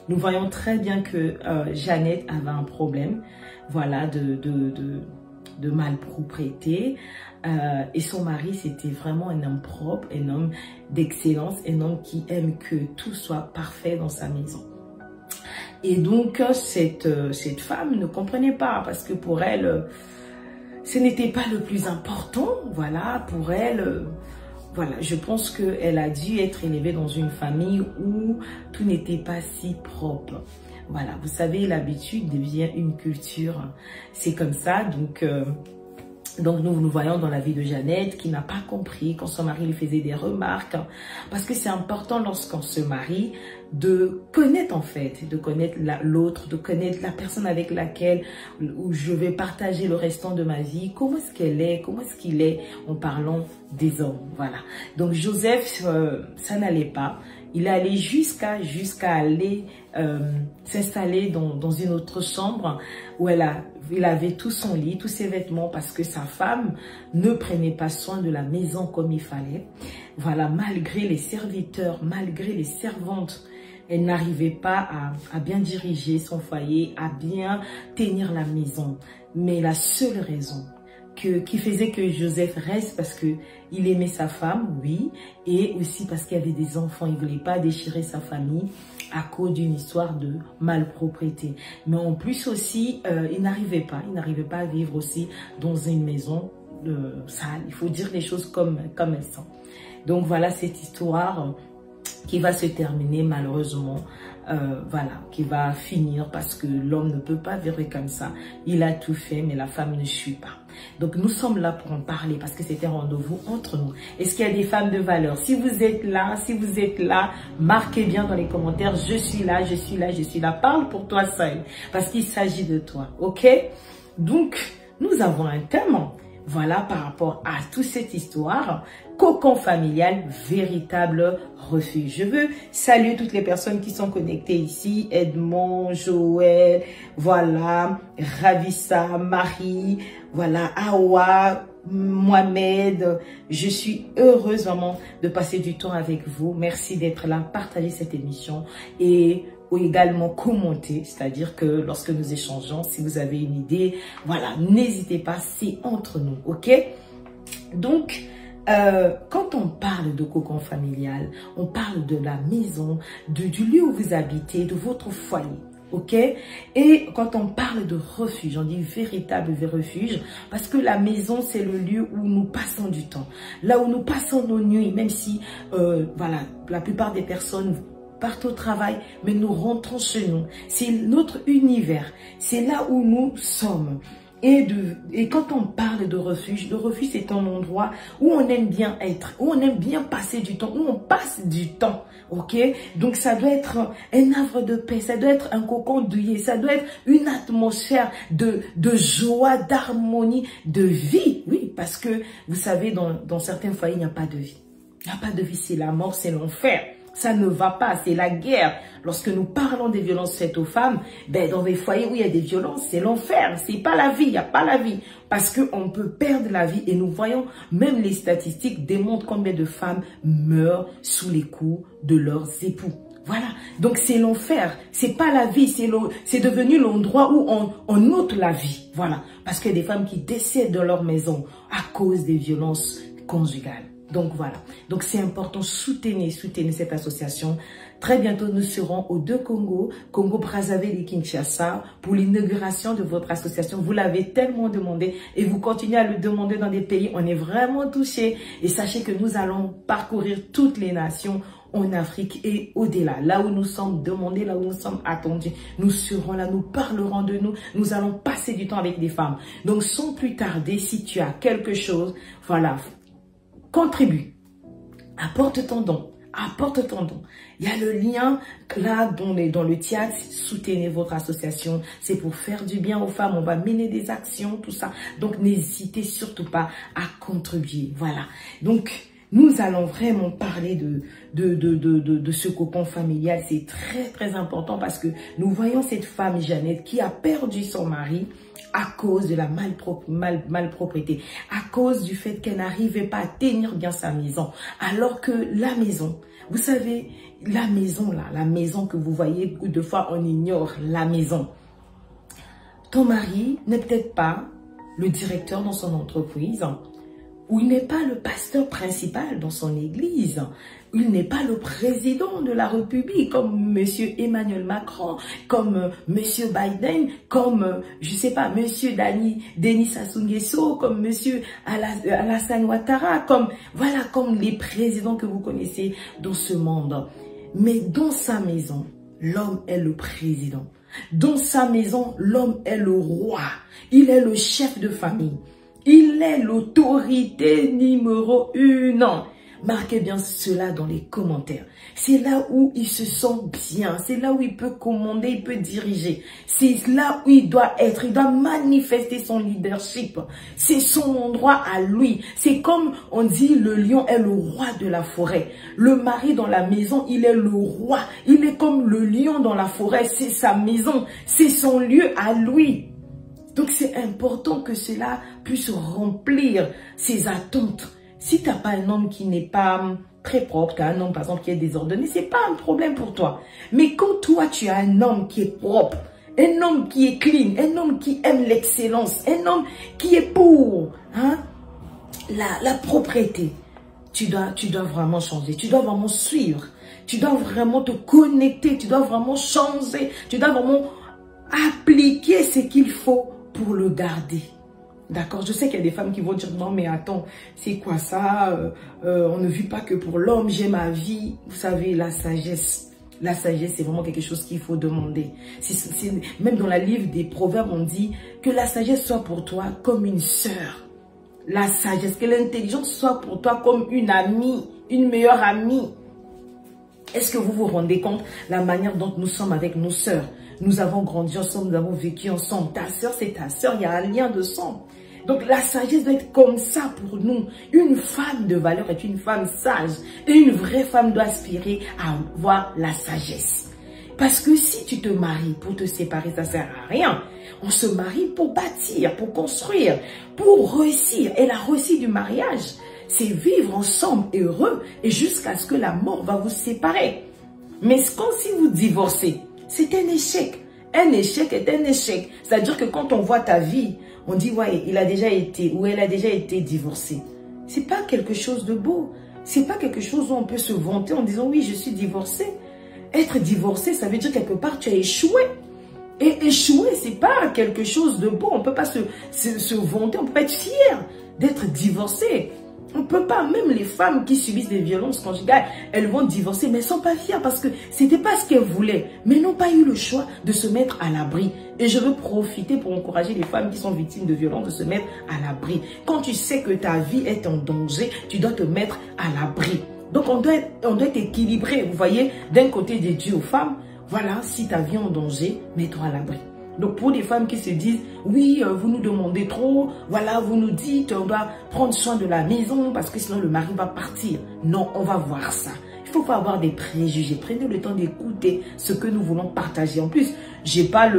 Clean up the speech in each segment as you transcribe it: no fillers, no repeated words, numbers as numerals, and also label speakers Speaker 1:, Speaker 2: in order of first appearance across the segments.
Speaker 1: nous voyons très bien que Jeannette avait un problème, voilà, de malpropreté. Et son mari, c'était vraiment un homme propre, un homme d'excellence, un homme qui aime que tout soit parfait dans sa maison. Et donc, cette femme ne comprenait pas parce que pour elle, ce n'était pas le plus important. Voilà, pour elle, voilà, je pense qu'elle a dû être élevée dans une famille où tout n'était pas si propre. Voilà, vous savez, l'habitude devient une culture. C'est comme ça, donc nous voyons dans la vie de Jeannette qui n'a pas compris quand son mari lui faisait des remarques. Parce que c'est important lorsqu'on se marie de connaître en fait, de connaître l'autre, de connaître la personne avec laquelle où je vais partager le restant de ma vie. Comment est-ce qu'elle est, comment est-ce qu'il est en parlant des hommes. Voilà. Donc Joseph, ça n'allait pas. Il allait jusqu'à aller s'installer dans une autre chambre où il avait tout son lit, tous ses vêtements parce que sa femme ne prenait pas soin de la maison comme il fallait. Voilà, malgré les serviteurs, malgré les servantes, elle n'arrivait pas à bien diriger son foyer, à bien tenir la maison. Mais la seule raison qui faisait que Joseph reste parce que il aimait sa femme, oui, et aussi parce qu'il y avait des enfants. Il ne voulait pas déchirer sa famille à cause d'une histoire de malpropreté. Mais en plus aussi, il n'arrivait pas à vivre aussi dans une maison sale. Il faut dire les choses comme elles sont. Donc voilà cette histoire qui va se terminer malheureusement. Voilà, qui va finir parce que l'homme ne peut pas vivre comme ça. Il a tout fait, mais la femme ne suit pas. Donc, nous sommes là pour en parler parce que c'est un rendez-vous entre nous. Est-ce qu'il y a des femmes de valeur? Si vous êtes là, marquez bien dans les commentaires, je suis là, je suis là, je suis là. Parle pour toi seul parce qu'il s'agit de toi, ok? Donc, nous avons un thème. Voilà, par rapport à toute cette histoire, cocon familial, véritable refuge. Je veux saluer toutes les personnes qui sont connectées ici. Edmond, Joël, voilà, Ravissa, Marie, voilà, Awa, Mohamed. Je suis heureuse vraiment de passer du temps avec vous. Merci d'être là, partagez cette émission et ou également commenter, c'est-à-dire que lorsque nous échangeons, si vous avez une idée, voilà, n'hésitez pas, c'est entre nous, ok? Donc, quand on parle de cocon familial, on parle de la maison, du lieu où vous habitez, de votre foyer, ok? Et quand on parle de refuge, on dit véritable refuge, parce que la maison, c'est le lieu où nous passons du temps, là où nous passons nos nuits, même si, voilà, la plupart des personnes partent au travail, mais nous rentrons chez nous. C'est notre univers. C'est là où nous sommes. Et quand on parle de refuge, le refuge c'est un endroit où on aime bien être, où on aime bien passer du temps, où on passe du temps. Ok? Donc ça doit être un havre de paix, ça doit être un cocon douillet, ça doit être une atmosphère de joie, d'harmonie, de vie. Oui, parce que vous savez, dans certains foyers, il n'y a pas de vie. Il n'y a pas de vie, c'est la mort, c'est l'enfer. Ça ne va pas, c'est la guerre. Lorsque nous parlons des violences faites aux femmes, ben dans les foyers où il y a des violences, c'est l'enfer, c'est pas la vie, il n'y a pas la vie. Parce qu'on peut perdre la vie et nous voyons, même les statistiques démontrent combien de femmes meurent sous les coups de leurs époux. Voilà, donc c'est l'enfer, c'est pas la vie, c'est devenu l'endroit où on ôte la vie. Voilà, parce qu'il y a des femmes qui décèdent dans leur maison à cause des violences conjugales. Donc voilà, donc c'est important, soutenez cette association. Très bientôt, nous serons aux deux Congos, Congo-Brazzaville et Kinshasa, pour l'inauguration de votre association. Vous l'avez tellement demandé et vous continuez à le demander dans des pays. On est vraiment touchés et sachez que nous allons parcourir toutes les nations en Afrique et au-delà. Là où nous sommes demandés, là où nous sommes attendus, nous serons là, nous parlerons de nous, nous allons passer du temps avec des femmes. Donc sans plus tarder, si tu as quelque chose, voilà, contribue, apporte ton don, apporte ton don. Il y a le lien là dans le théâtre, soutenez votre association, c'est pour faire du bien aux femmes, on va mener des actions, tout ça. Donc n'hésitez surtout pas à contribuer, voilà. Donc nous allons vraiment parler de ce cocon familial, c'est très important parce que nous voyons cette femme Jeannette qui a perdu son mari à cause de la malpropreté, à cause du fait qu'elle n'arrivait pas à tenir bien sa maison. Alors que la maison, vous savez, la maison là, la maison que vous voyez, beaucoup de fois on ignore la maison. Ton mari n'est peut-être pas le directeur dans son entreprise, ou il n'est pas le pasteur principal dans son église, il n'est pas le président de la République comme M. Emmanuel Macron, comme M. Biden, comme, je sais pas, M. Denis Sassou Nguesso, comme M. Alassane Ouattara, comme, voilà, comme les présidents que vous connaissez dans ce monde. Mais dans sa maison, l'homme est le président. Dans sa maison, l'homme est le roi. Il est le chef de famille. Il est l'autorité numéro 1. Marquez bien cela dans les commentaires. C'est là où il se sent bien. C'est là où il peut commander, il peut diriger. C'est là où il doit être. Il doit manifester son leadership. C'est son endroit à lui. C'est comme on dit, le lion est le roi de la forêt. Le mari dans la maison, il est le roi. Il est comme le lion dans la forêt. C'est sa maison. C'est son lieu à lui. Donc c'est important que cela puisse remplir ses attentes. Si tu n'as pas un homme qui n'est pas très propre, tu as un homme par exemple qui est désordonné, ce n'est pas un problème pour toi. Mais quand toi tu as un homme qui est propre, un homme qui est clean, un homme qui aime l'excellence, un homme qui est pour la propreté, tu dois vraiment changer, tu dois vraiment suivre, tu dois vraiment te connecter, tu dois vraiment changer, tu dois vraiment appliquer ce qu'il faut pour le garder. D'accord? Je sais qu'il y a des femmes qui vont dire non mais attends, c'est quoi ça? On ne vit pas que pour l'homme, j'ai ma vie. Vous savez, la sagesse, c'est vraiment quelque chose qu'il faut demander. Même dans la livre des Proverbes, on dit que la sagesse soit pour toi comme une sœur. La sagesse, que l'intelligence soit pour toi comme une amie, une meilleure amie. Est-ce que vous vous rendez compte la manière dont nous sommes avec nos sœurs? Nous avons grandi ensemble, nous avons vécu ensemble. Ta sœur, c'est ta sœur, il y a un lien de sang. Donc la sagesse doit être comme ça pour nous. Une femme de valeur est une femme sage. Et une vraie femme doit aspirer à avoir la sagesse. Parce que si tu te maries pour te séparer, ça ne sert à rien. On se marie pour bâtir, pour construire, pour réussir. Et la réussite du mariage, c'est vivre ensemble heureux et jusqu'à ce que la mort va vous séparer. Mais quand si vous divorcez, c'est un échec. Un échec est un échec. C'est-à-dire que quand on voit ta vie, on dit, ouais, il a déjà été ou elle a déjà été divorcée. C'est pas quelque chose de beau. C'est pas quelque chose où on peut se vanter en disant, oui, je suis divorcée. Être divorcé, ça veut dire quelque part, tu as échoué. Et échouer, c'est pas quelque chose de beau. On peut pas se vanter, on peut pas être fier d'être divorcé. On peut pas, même les femmes qui subissent des violences conjugales, elles vont divorcer, mais elles sont pas fières parce que c'était pas ce qu'elles voulaient. Mais n'ont pas eu le choix de se mettre à l'abri. Et je veux profiter pour encourager les femmes qui sont victimes de violences de se mettre à l'abri. Quand tu sais que ta vie est en danger, tu dois te mettre à l'abri. Donc on doit être équilibré, vous voyez, d'un côté dédié aux femmes. Voilà, si ta vie est en danger, mets-toi à l'abri. Donc pour les femmes qui se disent, oui, vous nous demandez trop, voilà, vous nous dites, on doit prendre soin de la maison parce que sinon le mari va partir. Non, on va voir ça. Il ne faut pas avoir des préjugés. Prenez le temps d'écouter ce que nous voulons partager. En plus, j'ai pas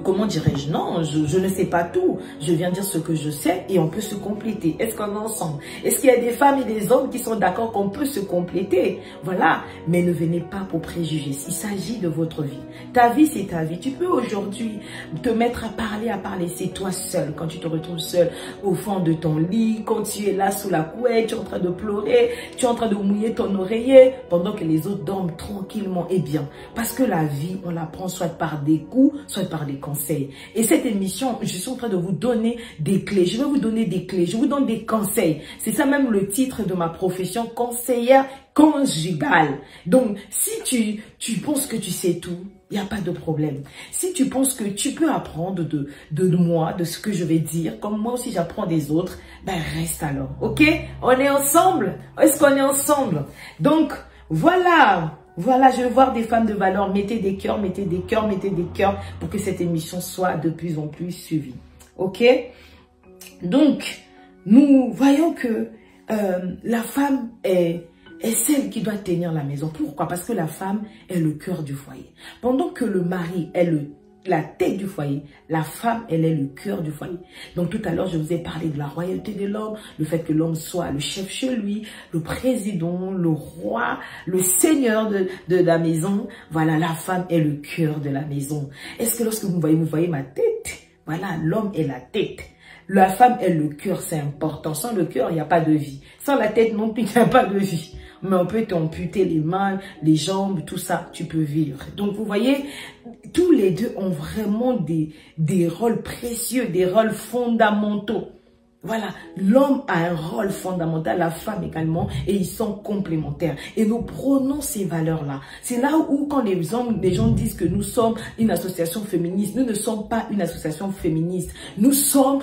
Speaker 1: comment dirais-je, non, je ne sais pas tout. Je viens dire ce que je sais et on peut se compléter. Est-ce qu'on est ensemble? Est-ce qu'il y a des femmes et des hommes qui sont d'accord qu'on peut se compléter? Voilà, mais ne venez pas pour préjuger. Il s'agit de votre vie. Ta vie, c'est ta vie. Tu peux aujourd'hui te mettre à parler. C'est toi seul. Quand tu te retrouves seul au fond de ton lit, quand tu es là sous la couette, tu es en train de pleurer, tu es en train de mouiller ton oreiller pendant que les autres dorment tranquillement et bien. Parce que la vie, on la prend soit par des coups, soit par des conseils. Et cette émission, je suis en train de vous donner des clés. Je vais vous donner des clés. Je vous donne des conseils. C'est ça même le titre de ma profession, conseillère conjugale. Donc, si tu penses que tu sais tout, il n'y a pas de problème. Si tu penses que tu peux apprendre de moi, de ce que je vais dire, comme moi aussi j'apprends des autres, ben reste alors. Ok? On est ensemble? Est-ce qu'on est ensemble? Donc, voilà. Voilà, je veux voir des femmes de valeur. Mettez des cœurs, mettez des cœurs, mettez des cœurs pour que cette émission soit de plus en plus suivie. Ok? Donc, nous voyons que la femme est celle qui doit tenir la maison. Pourquoi? Parce que la femme est le cœur du foyer. Pendant que le mari est le la tête du foyer. La femme, elle est le cœur du foyer. Donc tout à l'heure, je vous ai parlé de la royauté de l'homme, le fait que l'homme soit le chef chez lui, le président, le roi, le seigneur de la maison. Voilà, la femme est le cœur de la maison. Est-ce que lorsque vous voyez ma tête? Voilà, l'homme est la tête. La femme est le cœur, c'est important. Sans le cœur, il n'y a pas de vie. Sans la tête non plus, il n'y a pas de vie. Mais on peut t'amputer les mains, les jambes, tout ça, tu peux vivre. Donc, vous voyez, tous les deux ont vraiment des rôles précieux, des rôles fondamentaux. Voilà, l'homme a un rôle fondamental, la femme également, et ils sont complémentaires. Et nous prenons ces valeurs-là. C'est là où, quand les gens disent que nous sommes une association féministe, nous ne sommes pas une association féministe. Nous sommes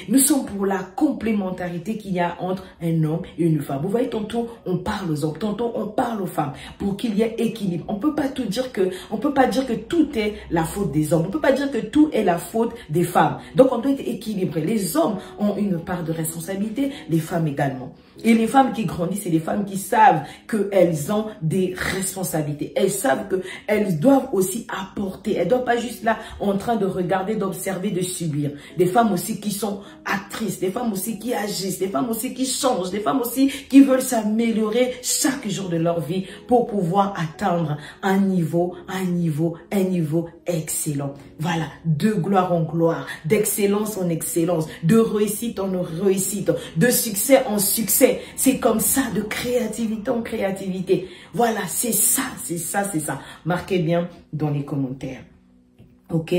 Speaker 1: nous sommes pour la complémentarité qu'il y a entre un homme et une femme. Vous voyez, tantôt on parle aux hommes, tantôt on parle aux femmes, pour qu'il y ait équilibre. On peut pas dire que tout est la faute des hommes. On peut pas dire que tout est la faute des femmes. Donc on doit être équilibré. Les hommes ont une part de responsabilité, les femmes également. Et les femmes qui grandissent, c'est les femmes qui savent qu'elles ont des responsabilités. Elles savent qu'elles doivent aussi apporter. Elles ne doivent pas juste là en train de regarder, d'observer, de subir. Des femmes aussi qui sont actrices, des femmes aussi qui agissent, des femmes aussi qui changent, des femmes aussi qui veulent s'améliorer chaque jour de leur vie pour pouvoir atteindre un niveau excellent. Voilà, de gloire en gloire, d'excellence en excellence, de réussite en réussite, de succès en succès. C'est comme ça, de créativité en créativité. Voilà, c'est ça. Marquez bien dans les commentaires. Ok?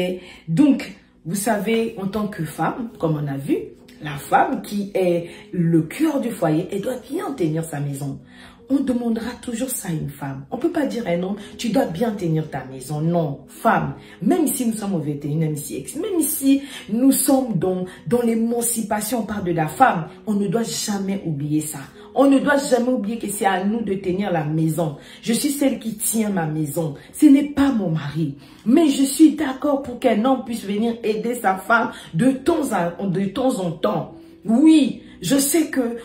Speaker 1: Donc, vous savez, en tant que femme, comme on a vu, la femme qui est le cœur du foyer, elle doit bien tenir sa maison. On demandera toujours ça à une femme. On ne peut pas dire à un homme, tu dois bien tenir ta maison. Non, femme, même si nous sommes au 21e siècle, même si nous sommes dans l'émancipation par de la femme, on ne doit jamais oublier ça. On ne doit jamais oublier que c'est à nous de tenir la maison. Je suis celle qui tient ma maison. Ce n'est pas mon mari. Mais je suis d'accord pour qu'un homme puisse venir aider sa femme de temps en temps. Oui, je sais que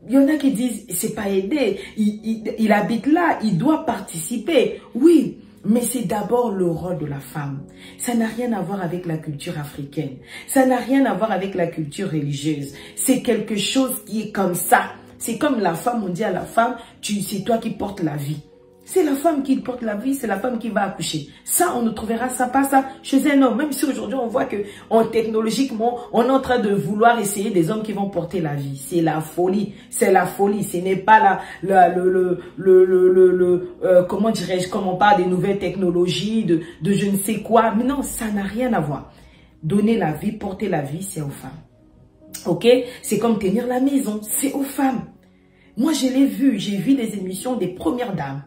Speaker 1: il y en a qui disent, c'est pas aider, il habite là, il doit participer. Oui, mais c'est d'abord le rôle de la femme. Ça n'a rien à voir avec la culture africaine. Ça n'a rien à voir avec la culture religieuse. C'est quelque chose qui est comme ça. C'est comme la femme, on dit à la femme, c'est toi qui portes la vie. C'est la femme qui porte la vie, c'est la femme qui va accoucher. Ça, on ne trouvera ça pas ça chez un homme. Même si aujourd'hui, on voit que technologiquement, on est en train de vouloir essayer des hommes qui vont porter la vie. C'est la folie. C'est la folie. Ce n'est pas comment dirais-je, comme on parle des nouvelles technologies, de je ne sais quoi. Mais non, ça n'a rien à voir. Donner la vie, porter la vie, c'est aux femmes. Ok? C'est comme tenir la maison, c'est aux femmes. Moi, je l'ai vu, j'ai vu les émissions des premières dames.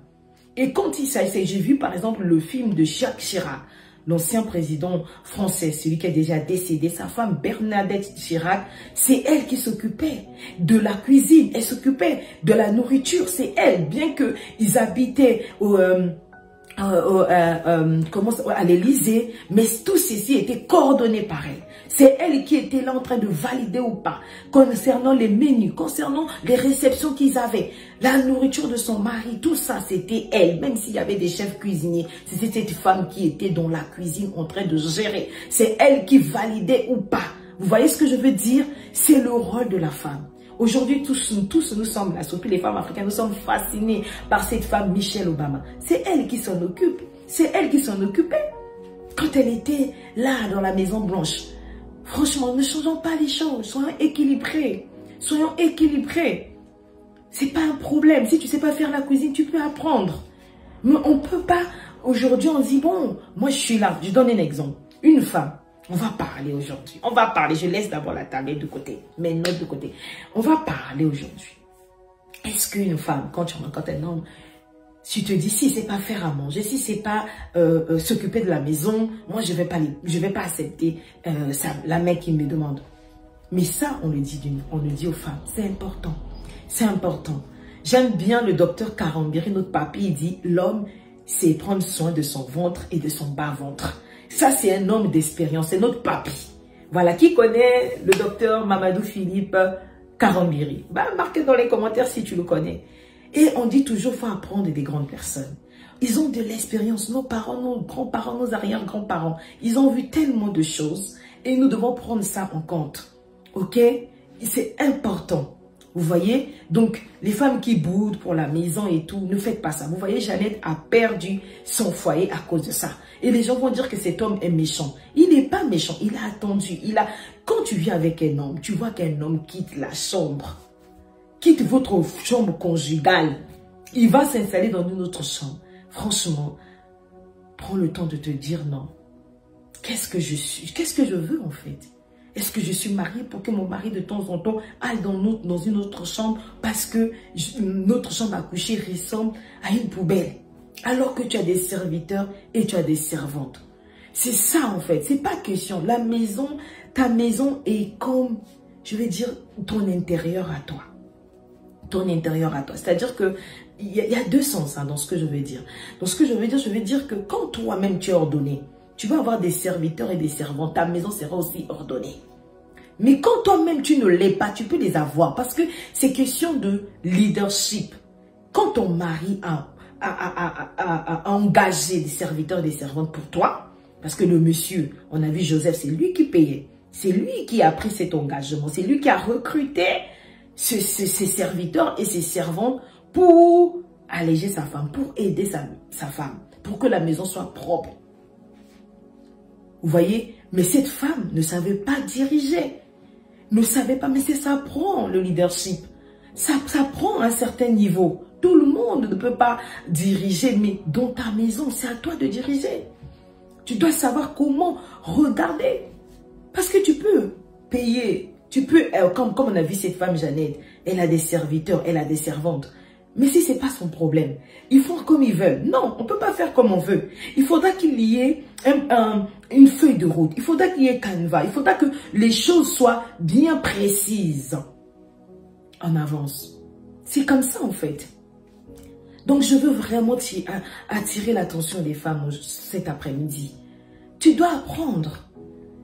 Speaker 1: Et quand il s'agit, j'ai vu par exemple le film de Jacques Chirac, l'ancien président français, celui qui est déjà décédé, sa femme Bernadette Chirac, c'est elle qui s'occupait de la cuisine, elle s'occupait de la nourriture, c'est elle, bien qu'ils habitaient à l'Élysée, mais tout ceci était coordonné par elle. C'est elle qui était là en train de valider ou pas, concernant les menus, concernant les réceptions qu'ils avaient, la nourriture de son mari, tout ça, c'était elle. Même s'il y avait des chefs cuisiniers, c'était cette femme qui était dans la cuisine en train de gérer. C'est elle qui validait ou pas. Vous voyez ce que je veux dire? C'est le rôle de la femme. Aujourd'hui, tous nous sommes là, surtout les femmes africaines, nous sommes fascinés par cette femme Michelle Obama. C'est elle qui s'en occupe. C'est elle qui s'en occupait quand elle était là dans la Maison Blanche. Franchement, ne changeons pas les choses. Soyons équilibrés. Soyons équilibrés. C'est pas un problème. Si tu sais pas faire la cuisine, tu peux apprendre. Mais on peut pas. Aujourd'hui, on dit, bon, moi je suis là. Je donne un exemple. Une femme. On va parler aujourd'hui. On va parler. Je laisse d'abord la tablette de côté. Mes notes de côté. On va parler aujourd'hui. Est-ce qu'une femme, quand un homme, si tu te dis, si c'est pas faire à manger, si c'est pas s'occuper de la maison, moi je vais pas accepter la mec qui me demande. Mais ça, on le dit aux femmes. C'est important. C'est important. J'aime bien le docteur Karambiri, notre papy, il dit, l'homme, c'est prendre soin de son ventre et de son bas-ventre. Ça, c'est un homme d'expérience, c'est notre papy. Voilà, qui connaît le docteur Mamadou Philippe Karambiri? Bah, marquez dans les commentaires si tu le connais. Et on dit toujours, il faut apprendre des grandes personnes. Ils ont de l'expérience. Nos parents, nos grands-parents, nos arrière-grands-parents, ils ont vu tellement de choses et nous devons prendre ça en compte. Ok? C'est important. Vous voyez? Donc, les femmes qui boudent pour la maison et tout, ne faites pas ça. Vous voyez, Jeannette a perdu son foyer à cause de ça. Et les gens vont dire que cet homme est méchant. Il n'est pas méchant. Il a attendu. Quand tu viens avec un homme, tu vois qu'un homme quitte la chambre. Quitte votre chambre conjugale. Il va s'installer dans une autre chambre. Franchement, prends le temps de te dire non. Qu'est-ce que je suis? Qu'est-ce que je veux en fait? Est-ce que je suis mariée pour que mon mari de temps en temps aille dans une autre chambre parce que notre chambre à coucher ressemble à une poubelle? Alors que tu as des serviteurs et tu as des servantes. C'est ça en fait, c'est pas question. La maison, ta maison est comme, je vais dire, ton intérieur à toi. Ton intérieur à toi. C'est-à-dire que il y a deux sens dans ce que je veux dire. Dans ce que je veux dire que quand toi-même tu es ordonné, tu vas avoir des serviteurs et des servantes, ta maison sera aussi ordonnée. Mais quand toi-même tu ne l'es pas, tu peux les avoir parce que c'est question de leadership. Quand ton mari a engagé des serviteurs et des servantes pour toi, parce que le monsieur, on a vu Joseph, c'est lui qui payait. C'est lui qui a pris cet engagement. C'est lui qui a recruté ses serviteurs et ses servantes pour alléger sa femme, pour aider sa femme, pour que la maison soit propre. Vous voyez? Mais cette femme ne savait pas diriger. Ne savait pas, mais ça prend le leadership. Ça prend un certain niveau. Tout le monde ne peut pas diriger, mais dans ta maison, c'est à toi de diriger. Tu dois savoir comment regarder. Parce que tu peux payer, comme on a vu cette femme Jeannette, elle a des serviteurs, elle a des servantes. Mais si ce n'est pas son problème, ils font comme ils veulent. Non, on ne peut pas faire comme on veut. Il faudra qu'il y ait une feuille de route. Il faudra qu'il y ait canevas. Il faudra que les choses soient bien précises en avance. C'est comme ça en fait. Donc je veux vraiment attirer l'attention des femmes cet après-midi. Tu dois apprendre.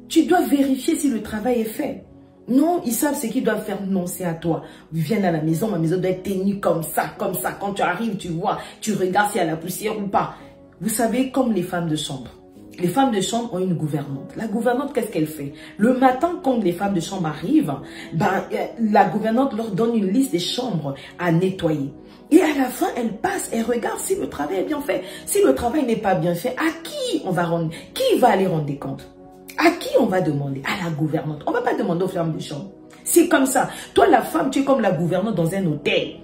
Speaker 1: Tu dois vérifier si le travail est fait. Non, ils savent ce qu'ils doivent faire. Non, c'est à toi. Viens à la maison, ma maison doit être tenue comme ça, comme ça. Quand tu arrives, tu vois, tu regardes s'il y a la poussière ou pas. Vous savez, comme les femmes de chambre. Les femmes de chambre ont une gouvernante. La gouvernante, qu'est-ce qu'elle fait? Le matin, quand les femmes de chambre arrivent, la gouvernante leur donne une liste des chambres à nettoyer. Et à la fin, elle passe, elle regarde si le travail est bien fait. Si le travail n'est pas bien fait, à qui on va rendre, qui va aller rendre des comptes? À qui on va demander? À la gouvernante. On ne va pas demander aux femmes de chambre. C'est comme ça. Toi, la femme, tu es comme la gouvernante dans un hôtel.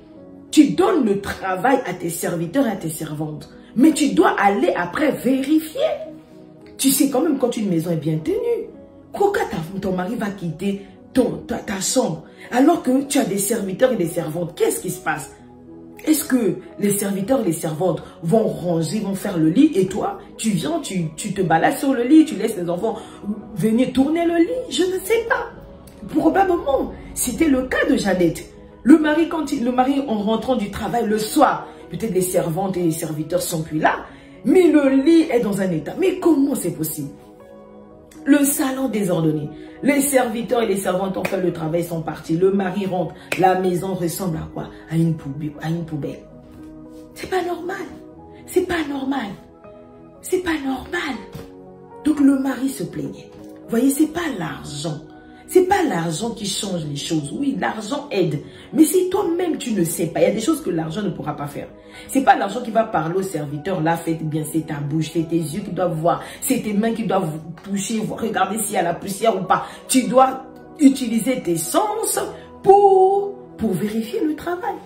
Speaker 1: Tu donnes le travail à tes serviteurs et à tes servantes. Mais tu dois aller après vérifier. Tu sais quand même quand une maison est bien tenue. Pourquoi ton mari va quitter ta chambre alors que tu as des serviteurs et des servantes? Qu'est-ce qui se passe? Est-ce que les serviteurs et les servantes vont ranger, vont faire le lit et toi, tu viens, tu te balades sur le lit, tu laisses les enfants venir tourner le lit? Je ne sais pas. Probablement, c'était le cas de Jeannette. Le mari en rentrant du travail le soir, peut-être les servantes et les serviteurs sont plus là, mais le lit est dans un état. Mais comment c'est possible? Le salon désordonné. Les serviteurs et les servantes ont fait le travail, sont partis. Le mari rentre. La maison ressemble à quoi? À une poubelle. C'est pas normal. C'est pas normal. C'est pas normal. Donc le mari se plaignait. Vous voyez, c'est pas l'argent. C'est pas l'argent qui change les choses. Oui, l'argent aide. Mais si toi-même tu ne sais pas, il y a des choses que l'argent ne pourra pas faire. C'est pas l'argent qui va parler au serviteur. Là, faites bien, c'est ta bouche, c'est tes yeux qui doivent voir, c'est tes mains qui doivent toucher, regarder s'il y a la poussière ou pas. Tu dois utiliser tes sens pour vérifier le travail.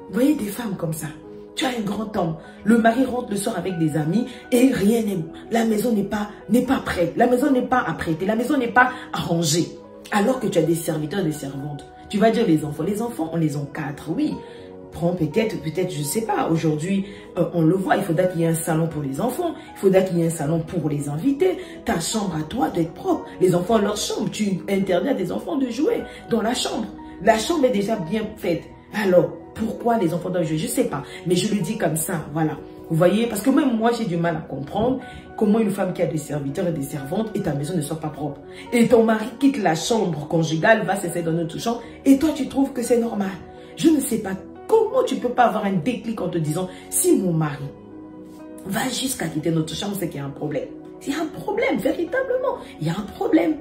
Speaker 1: Vous voyez des femmes comme ça. Tu as un grand homme. Le mari rentre le soir avec des amis et rien n'est... La maison n'est pas prête. La maison n'est pas apprêtée. La maison n'est pas arrangée. Alors que tu as des serviteurs et des servantes. Tu vas dire les enfants, on les a 4, oui. Prends peut-être, je ne sais pas, aujourd'hui, on le voit, il faudra qu'il y ait un salon pour les enfants, il faudra qu'il y ait un salon pour les invités. Ta chambre à toi doit être propre. Les enfants, leur chambre, tu interdis à des enfants de jouer dans la chambre. La chambre est déjà bien faite. Alors, pourquoi les enfants doivent jouer? Je ne sais pas, mais je le dis comme ça, voilà. Vous voyez, parce que même moi, j'ai du mal à comprendre comment une femme qui a des serviteurs et des servantes et ta maison ne soit pas propre. Et ton mari quitte la chambre conjugale, va s'essayer dans notre chambre, et toi, tu trouves que c'est normal. Je ne sais pas comment tu ne peux pas avoir un déclic en te disant, si mon mari va jusqu'à quitter notre chambre, c'est qu'il y a un problème. Il y a un problème, véritablement. Il y a un problème.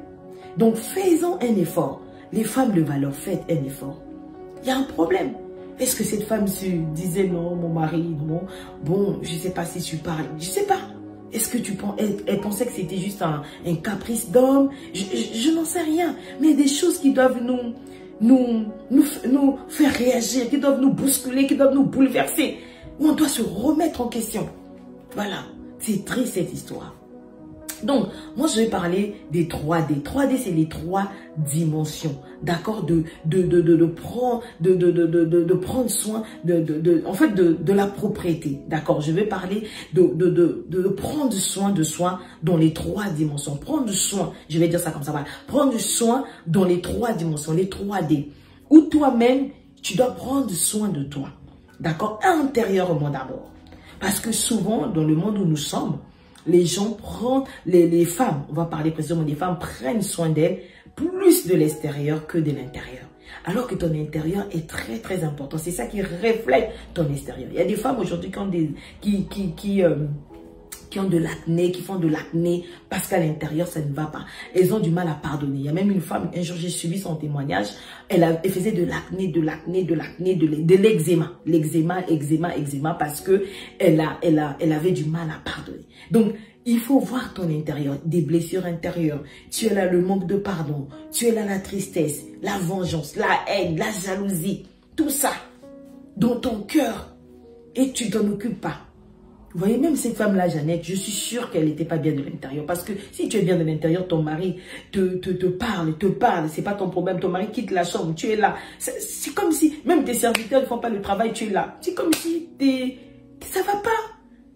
Speaker 1: Donc, faisons un effort. Les femmes de valeur, faites un effort. Il y a un problème. Est-ce que cette femme se disait non, mon mari, non, bon, je ne sais pas si tu parles, je ne sais pas. Est-ce que tu penses, elle pensait que c'était juste un caprice d'homme? Je n'en sais rien. Mais il y a des choses qui doivent nous faire réagir, qui doivent nous bousculer, qui doivent nous bouleverser. Où on doit se remettre en question. Voilà, c'est triste cette histoire. Donc, moi, je vais parler des 3D. 3D, c'est les 3 dimensions, d'accord, de prendre soin en fait, de la propriété, d'accord. Je vais parler de prendre soin de soi dans les 3 dimensions. Prendre soin, je vais dire ça comme ça, voilà. Prendre soin dans les 3 dimensions, les 3D. Où toi-même, tu dois prendre soin de toi, d'accord, intérieurement d'abord. Parce que souvent, dans le monde où nous sommes, les gens prennent, les femmes, on va parler précisément des femmes, prennent soin d'elles plus de l'extérieur que de l'intérieur. Alors que ton intérieur est très très important. C'est ça qui reflète ton extérieur. Il y a des femmes aujourd'hui qui ont de l'acné, qui font de l'acné parce qu'à l'intérieur, ça ne va pas. Elles ont du mal à pardonner. Il y a même une femme, un jour j'ai suivi son témoignage, elle faisait de l'acné, de l'eczéma, parce que elle avait du mal à pardonner. Donc, il faut voir ton intérieur, des blessures intérieures. Tu es là le manque de pardon, tu es là la tristesse, la vengeance, la haine, la jalousie, tout ça dans ton cœur et tu t'en occupes pas. Vous voyez, même cette femme-là, Jeannette, je suis sûre qu'elle n'était pas bien de l'intérieur. Parce que si tu es bien de l'intérieur, ton mari te parle, c'est pas ton problème. Ton mari quitte la chambre, tu es là. C'est comme si, même tes serviteurs ne font pas le travail, tu es là. C'est comme si ça va pas.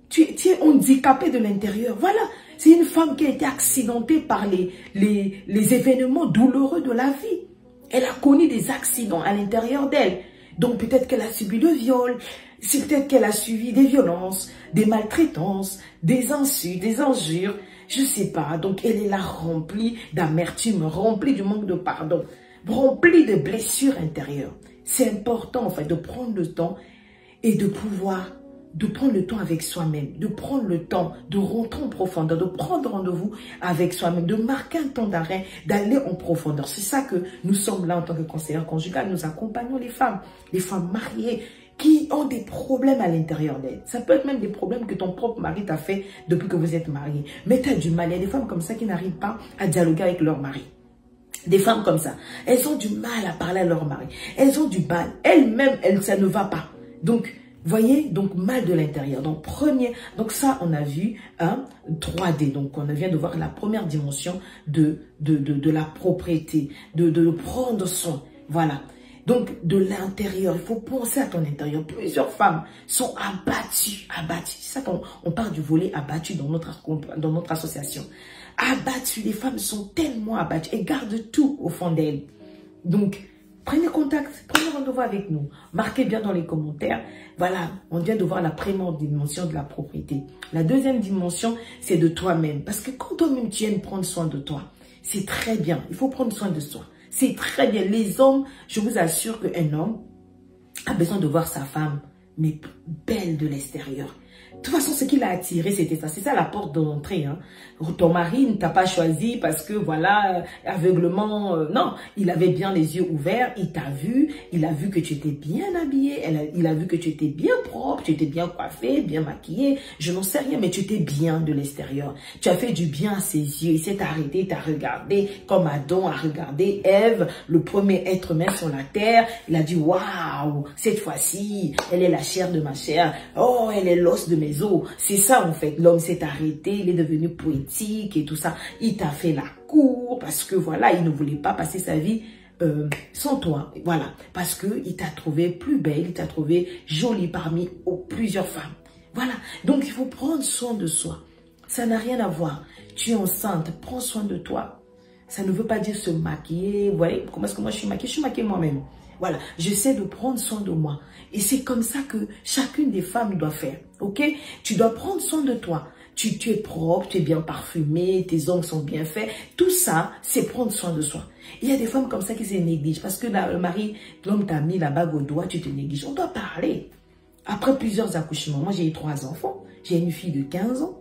Speaker 1: Tu es handicapé de l'intérieur. Voilà. C'est une femme qui a été accidentée par les événements douloureux de la vie. Elle a connu des accidents à l'intérieur d'elle. Donc peut-être qu'elle a subi le viol, c'est peut-être qu'elle a subi des violences, des maltraitances, des insultes, des injures, je ne sais pas. Donc elle est là remplie d'amertume, remplie du manque de pardon, remplie de blessures intérieures. C'est important en fait de prendre le temps et de pouvoir prendre le temps avec soi-même, de prendre le temps de rentrer en profondeur, de prendre rendez-vous avec soi-même, de marquer un temps d'arrêt, d'aller en profondeur. C'est ça que nous sommes là en tant que conseillère conjugale. Nous accompagnons les femmes mariées qui ont des problèmes à l'intérieur d'elles. Ça peut être même des problèmes que ton propre mari t'a fait depuis que vous êtes mariés. Mais tu as du mal. Il y a des femmes comme ça qui n'arrivent pas à dialoguer avec leur mari. Des femmes comme ça, elles ont du mal à parler à leur mari. Elles ont du mal. Elles-mêmes, ça ne va pas. Donc, voyez, donc mal de l'intérieur. Donc ça on a vu 3D. Donc on vient de voir la première dimension de la propriété, de prendre soin. Voilà. Donc de l'intérieur, il faut penser à ton intérieur. Plusieurs femmes sont abattues. C'est ça qu'on parle du volet abattu dans notre association. Abattues, les femmes sont tellement abattues. Elles gardent tout au fond d'elles. Donc prenez contact, prenez rendez-vous avec nous. Marquez bien dans les commentaires. Voilà, on vient de voir la première dimension de la propriété. La deuxième dimension, c'est de toi-même. Parce que quand toi-même, tu aimes prendre soin de toi, c'est très bien. Il faut prendre soin de soi. C'est très bien. Les hommes, je vous assure qu'un homme a besoin de voir sa femme, mais belle de l'extérieur. De toute façon, ce qui l'a attiré, c'était ça. C'est ça la porte d'entrée. Hein. Ton mari ne t'a pas choisi parce que, voilà, aveuglement. Non, il avait bien les yeux ouverts. Il t'a vu. Il a vu que tu étais bien habillée. Il a vu que tu étais bien propre. Tu étais bien coiffée, bien maquillée. Je n'en sais rien, mais tu étais bien de l'extérieur. Tu as fait du bien à ses yeux. Il s'est arrêté, il t'a regardé comme Adam a regardé Ève, le premier être humain sur la terre. Il a dit, waouh, cette fois-ci, elle est la chair de ma chair. Oh, elle est l'os de mes os. C'est ça en fait. L'homme s'est arrêté, il est devenu poétique et tout ça. Il t'a fait la cour parce que voilà, il ne voulait pas passer sa vie sans toi. Voilà, parce que il t'a trouvé plus belle, il t'a trouvé jolie parmi plusieurs femmes. Voilà, donc il faut prendre soin de soi. Ça n'a rien à voir. Tu es enceinte, prends soin de toi. Ça ne veut pas dire se maquiller. Vous voyez, comment est-ce que moi je suis maquillée? Je suis maquillée moi-même. Voilà, j'essaie de prendre soin de moi. Et c'est comme ça que chacune des femmes doit faire, ok? Tu dois prendre soin de toi. Tu es propre, tu es bien parfumé, tes ongles sont bien faits. Tout ça, c'est prendre soin de soi. Il y a des femmes comme ça qui se négligent parce que le mari, l'homme t'a mis la bague au doigt, tu te négliges. On doit parler. Après plusieurs accouchements, moi j'ai eu 3 enfants. J'ai une fille de 15 ans.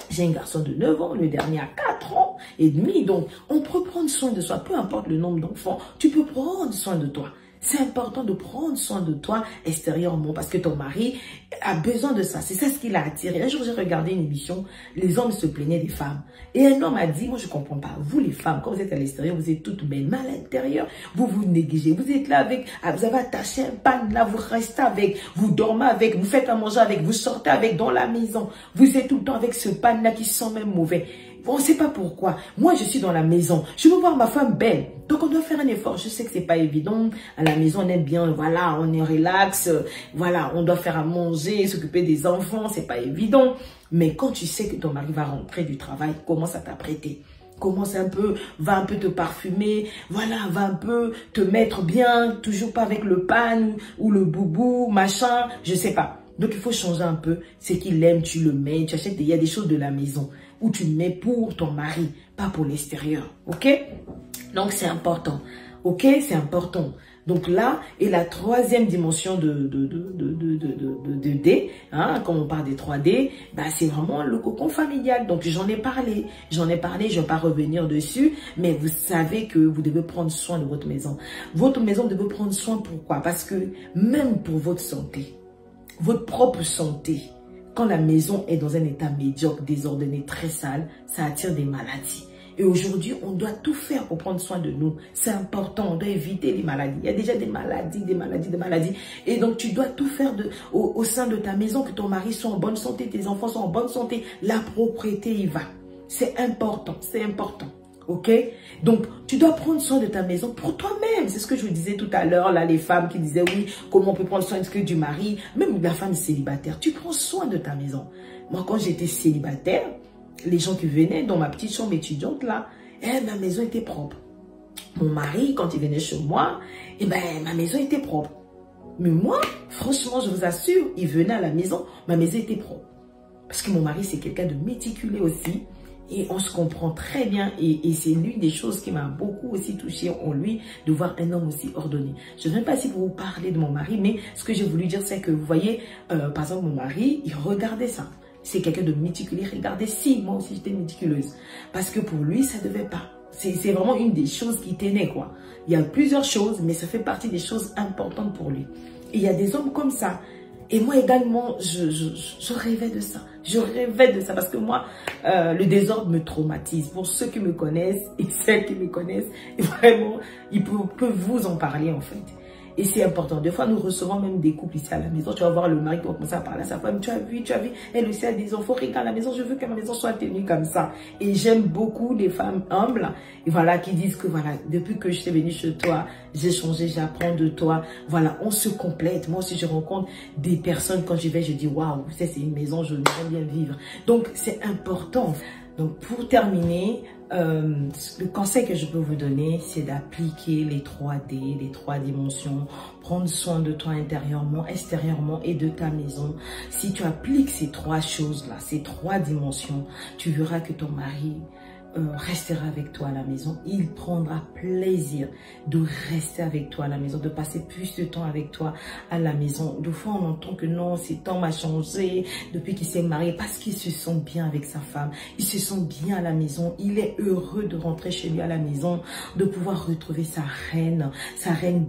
Speaker 1: J'ai un garçon de 9 ans, le dernier a 4 ans et demi. Donc, on peut prendre soin de soi, peu importe le nombre d'enfants, tu peux prendre soin de toi. C'est important de prendre soin de toi extérieurement parce que ton mari a besoin de ça. C'est ça ce qui l'a attiré. Un jour, j'ai regardé une émission, les hommes se plaignaient des femmes. Et un homme a dit, moi je ne comprends pas, vous les femmes, quand vous êtes à l'extérieur, vous êtes toutes belles, mais à l'intérieur, vous vous négligez. Vous êtes là avec, vous avez attaché un pan là, vous restez avec, vous dormez avec, vous faites à manger avec, vous sortez avec dans la maison. Vous êtes tout le temps avec ce pan là qui sent même mauvais. On ne sait pas pourquoi. Moi, je suis dans la maison. Je veux voir ma femme belle. Donc, on doit faire un effort. Je sais que c'est pas évident. À la maison, on aime bien, voilà, on est relax. Voilà, on doit faire à manger, s'occuper des enfants. C'est pas évident. Mais quand tu sais que ton mari va rentrer du travail, commence à t'apprêter. Commence un peu, va un peu te parfumer. Voilà, va un peu te mettre bien. Toujours pas avec le pan ou le boubou, machin. Je sais pas. Donc, il faut changer un peu. C'est qu'il aime, tu le mets. Tu achètes, il y a des choses de la maison où tu mets pour ton mari, pas pour l'extérieur. Ok? Donc, c'est important. Ok? C'est important. Donc là, et la troisième dimension de D, hein, quand on parle des 3D, bah, c'est vraiment le cocon familial. Donc, j'en ai parlé, je ne vais pas revenir dessus, mais vous savez que vous devez prendre soin de votre maison. Votre maison devez prendre soin, pourquoi? Parce que même pour votre santé, votre propre santé, quand la maison est dans un état médiocre, désordonné, très sale, ça attire des maladies. Et aujourd'hui, on doit tout faire pour prendre soin de nous. C'est important, on doit éviter les maladies. Il y a déjà des maladies. Et donc, tu dois tout faire au sein de ta maison, que ton mari soit en bonne santé, tes enfants soient en bonne santé. La propreté y va. C'est important, c'est important. Ok? Donc, tu dois prendre soin de ta maison pour toi-même. C'est ce que je vous disais tout à l'heure, là, les femmes qui disaient, oui, comment on peut prendre soin du mari, même la femme célibataire. Tu prends soin de ta maison. Moi, quand j'étais célibataire, les gens qui venaient dans ma petite chambre étudiante, là, ma maison était propre. Mon mari, quand il venait chez moi, ma maison était propre. Mais moi, franchement, je vous assure, il venait à la maison, ma maison était propre. Parce que mon mari, c'est quelqu'un de méticuleux aussi. Et on se comprend très bien et c'est l'une des choses qui m'a beaucoup aussi touchée en lui, de voir un homme aussi ordonné. Je ne sais pas si vous parlez de mon mari, mais ce que j'ai voulu dire, c'est que vous voyez, par exemple, mon mari, il regardait ça. C'est quelqu'un de méticuleux. Regardez, si moi aussi j'étais méticuleuse. Parce que pour lui, ça ne devait pas. C'est vraiment une des choses qui tenait, quoi. Il y a plusieurs choses, mais ça fait partie des choses importantes pour lui. Et il y a des hommes comme ça. Et moi également, je rêvais de ça. Je rêvais de ça parce que moi, le désordre me traumatise. Pour ceux qui me connaissent et celles qui me connaissent, vraiment, ils peuvent vous en parler en fait. Et c'est important. Des fois, nous recevons même des couples ici à la maison. Tu vas voir le mari qui va commencer à parler à sa femme. Tu as vu, elle aussi a des enfants. Regarde la maison, je veux que ma maison soit tenue comme ça. Et j'aime beaucoup les femmes humbles. Et voilà, qui disent que voilà, depuis que je suis venue chez toi, j'ai changé, j'apprends de toi. Voilà, on se complète. Moi aussi, je rencontre des personnes. Quand j'y vais, je dis, waouh, c'est une maison, je veux bien vivre. Donc, c'est important. Donc, pour terminer, le conseil que je peux vous donner, c'est d'appliquer les 3D, les 3 dimensions, prendre soin de toi intérieurement, extérieurement et de ta maison. Si tu appliques ces 3 choses-là, ces 3 dimensions, tu verras que ton mari restera avec toi à la maison. Il prendra plaisir de rester avec toi à la maison, de passer plus de temps avec toi à la maison. Des fois, on entend que non, cet homme a changé depuis qu'il s'est marié parce qu'il se sent bien avec sa femme. Il se sent bien à la maison. Il est heureux de rentrer chez lui à la maison, de pouvoir retrouver sa reine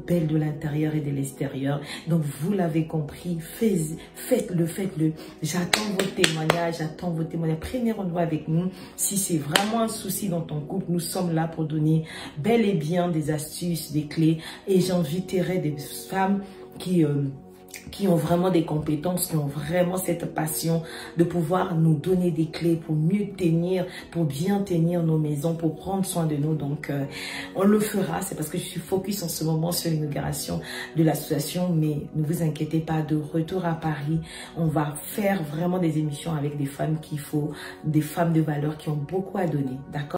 Speaker 1: belle de l'intérieur et de l'extérieur. Donc, vous l'avez compris, faites-le. J'attends vos témoignages, Prenez rendez-vous avec nous. Si c'est vraiment un souci dans ton couple, nous sommes là pour donner bel et bien des astuces, des clés. Et j'inviterai des femmes qui ont vraiment des compétences, qui ont vraiment cette passion de pouvoir nous donner des clés pour mieux tenir, pour bien tenir nos maisons, pour prendre soin de nous. Donc, on le fera. C'est parce que je suis focus en ce moment sur l'inauguration de l'association. Mais ne vous inquiétez pas, de retour à Paris, on va faire vraiment des émissions avec des femmes des femmes de valeur qui ont beaucoup à donner. D'accord?